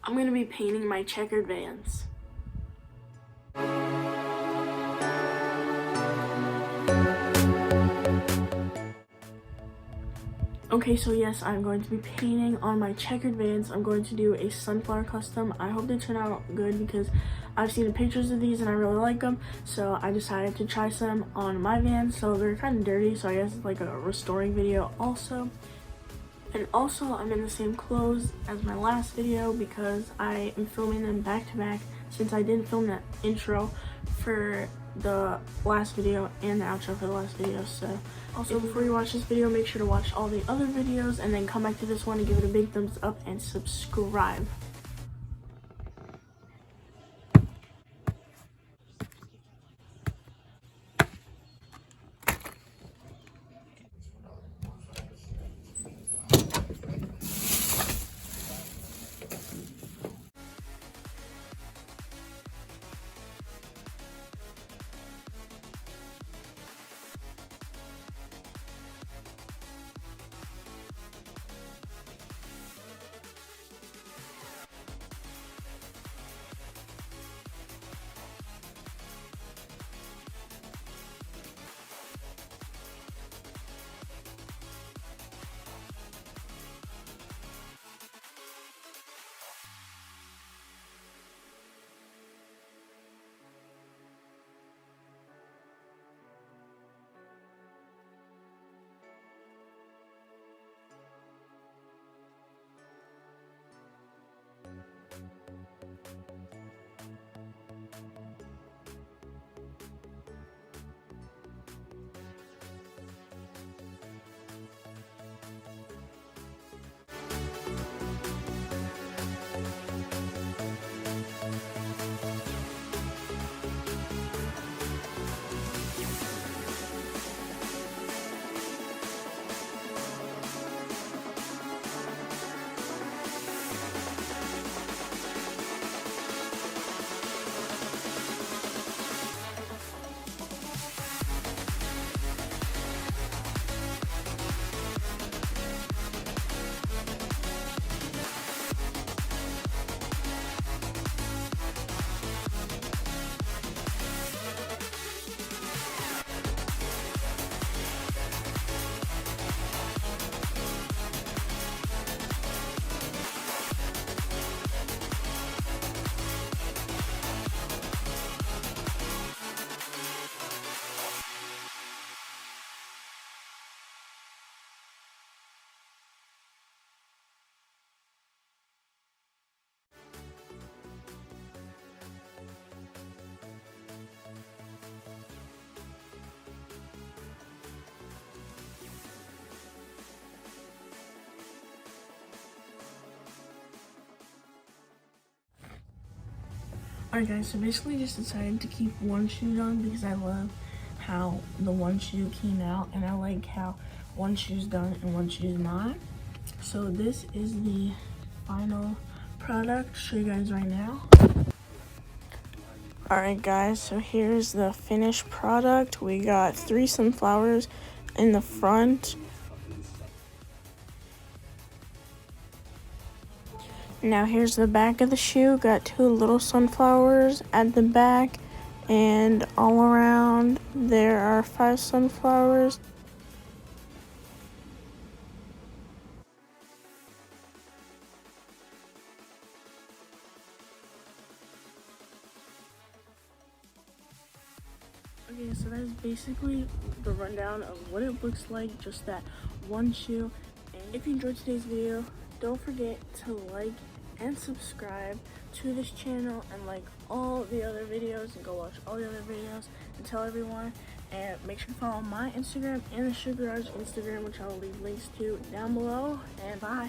I'm going to be painting my checkered Vans. Okay, so yes, I'm going to be painting on my checkered Vans. I'm going to do a sunflower custom. I hope they turn out good because I've seen the pictures of these and I really like them. So I decided to try some on my Vans. So they're kind of dirty, so I guess it's like a restoring video also. And also, I'm in the same clothes as my last video because I am filming them back to back since I didn't film that intro for the last video and the outro for the last video. So also, before you watch this video, make sure to watch all the other videos and then come back to this one and give it a big thumbs up and subscribe. Alright guys, so basically just decided to keep one shoe done because I love how the one shoe came out and I like how one shoe's done and one shoe's not. So this is the final product. I'll show you guys right now. Alright guys, so here's the finished product. We got 3 sunflowers in the front. Now here's the back of the shoe. Got 2 little sunflowers at the back, and all around there are 5 sunflowers. Okay, so that is basically the rundown of what it looks like, just that one shoe. And if you enjoyed today's video, don't forget to like and subscribe to this channel and like all the other videos and go watch all the other videos and tell everyone. And make sure to follow my Instagram and the Sugar Garage Instagram, which I will leave links to down below. And bye.